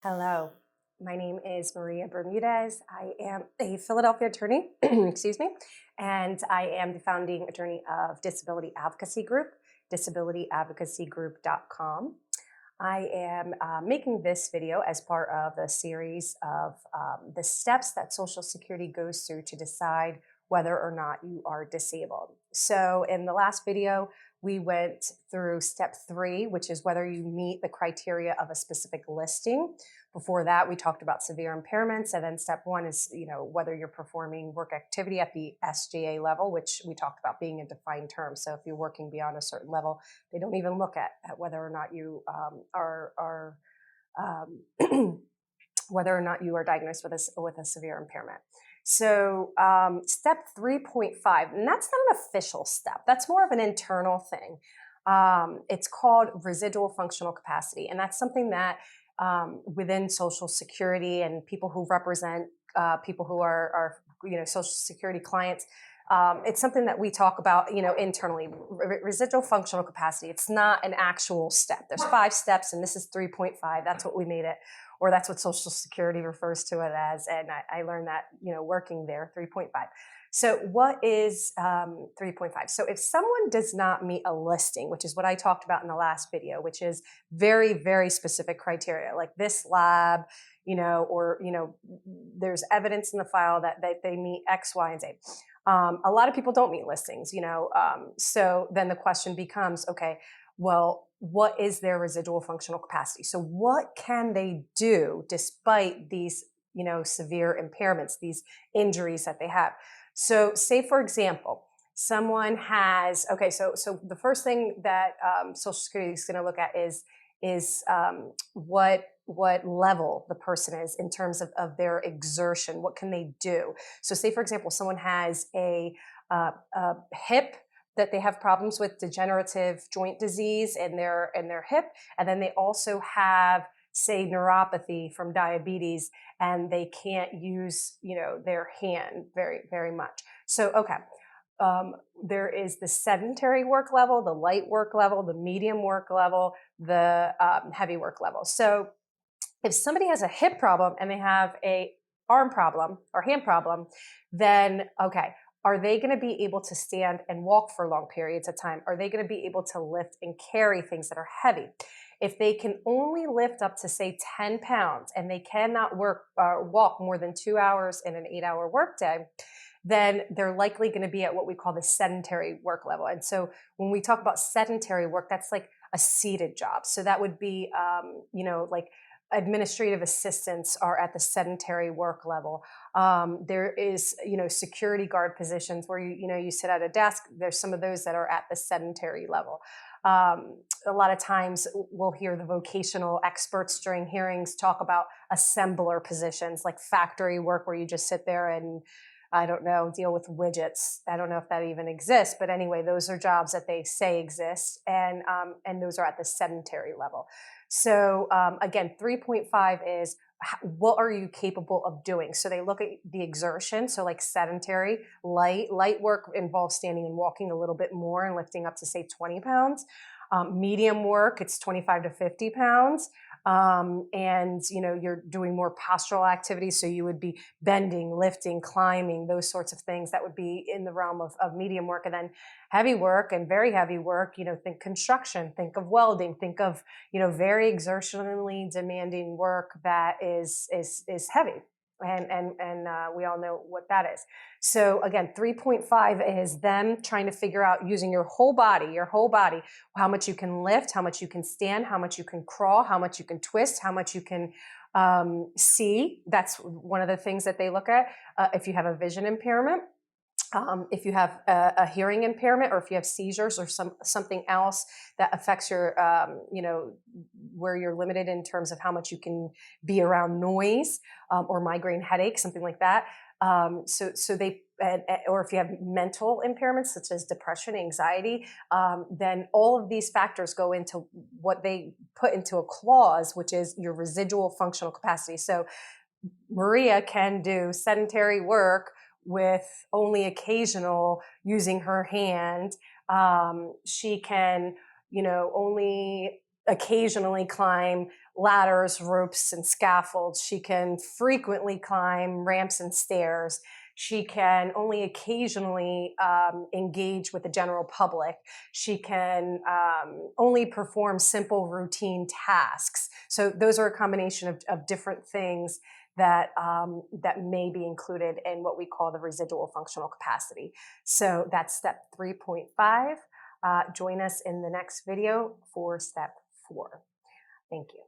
Hello, my name is Maria Bermudez. I am a Philadelphia attorney, excuse me, and I am the founding attorney of Disability Advocacy Group, disabilityadvocacygroup.com. I am making this video as part of a series of the steps that Social Security goes through to decide whether or not you are disabled. So in the last video, we went through step 3, which is whether you meet the criteria of a specific listing. Before that, we talked about severe impairments. And then step 1 is, whether you're performing work activity at the SGA level, which we talked about being a defined term. So if you're working beyond a certain level, they don't even look at whether or not you are whether or not you are diagnosed with a severe impairment. So step 3.5, and that's not an official step. That's more of an internal thing. It's called residual functional capacity, and that's something that within Social Security and people who represent people who are Social Security clients. It's something that we talk about, internally. Residual functional capacity. It's not an actual step. There's 5 steps, and this is 3.5. That's what we made it, or that's what Social Security refers to it as. And I learned that, working there, 3.5. So what is 3.5? So if someone does not meet a listing, which is what I talked about in the last video, which is very, very specific criteria, like this lab, there's evidence in the file that they meet X, Y, and Z. A lot of people don't meet listings, so then the question becomes, okay, well, what is their residual functional capacity? So what can they do despite these, severe impairments, these injuries that they have? So say, for example, someone has, okay, so the first thing that Social Security is going to look at is what level the person is in terms of their exertion. What can they do? So say, for example, someone has a hip that they have problems with, degenerative joint disease in their hip, and then they also have, say, neuropathy from diabetes, and they can't use their hand very, very much. So okay, there is the sedentary work level, the light work level, the medium work level, the heavy work level. So if somebody has a hip problem and they have a arm problem or hand problem, then okay, are they going to be able to stand and walk for long periods of time? Are they going to be able to lift and carry things that are heavy? If they can only lift up to, say, 10 pounds and they cannot walk more than 2 hours in an 8-hour workday, then they're likely going to be at what we call the sedentary work level. And so when we talk about sedentary work, that's like a seated job. So that would be, like administrative assistants are at the sedentary work level. There is, security guard positions where you sit at a desk. There's some of those that are at the sedentary level. A lot of times we'll hear the vocational experts during hearings talk about assembler positions, like factory work where you just sit there and, I don't know, deal with widgets. I don't know if that even exists, but anyway, those are jobs that they say exist, and those are at the sedentary level. So again, 3.5 is what are you capable of doing? So they look at the exertion. So like sedentary, light work involves standing and walking a little bit more and lifting up to, say, 20 pounds. Medium work, it's 25 to 50 pounds. And you're doing more postural activities, so you would be bending, lifting, climbing, those sorts of things that would be in the realm of medium work. And then heavy work and very heavy work, think construction, think of welding, think of very exertionally demanding work that is heavy. And we all know what that is. So again, 3.5 is them trying to figure out, using your whole body, how much you can lift, how much you can stand, how much you can crawl, how much you can twist, how much you can see. That's one of the things that they look at. If you have a vision impairment, if you have a hearing impairment, or if you have seizures or something else that affects your, where you're limited in terms of how much you can be around noise, or migraine headache, something like that. So they, or if you have mental impairments such as depression, anxiety, then all of these factors go into what they put into a clause, which is your residual functional capacity. So Maria can do sedentary work with only occasional using her hand. She can, only occasionally climb ladders, ropes, and scaffolds. She can frequently climb ramps and stairs. She can only occasionally engage with the general public. She can only perform simple routine tasks. So those are a combination of different things that that may be included in what we call the residual functional capacity. So that's step 3.5. Join us in the next video for step 4. Thank you.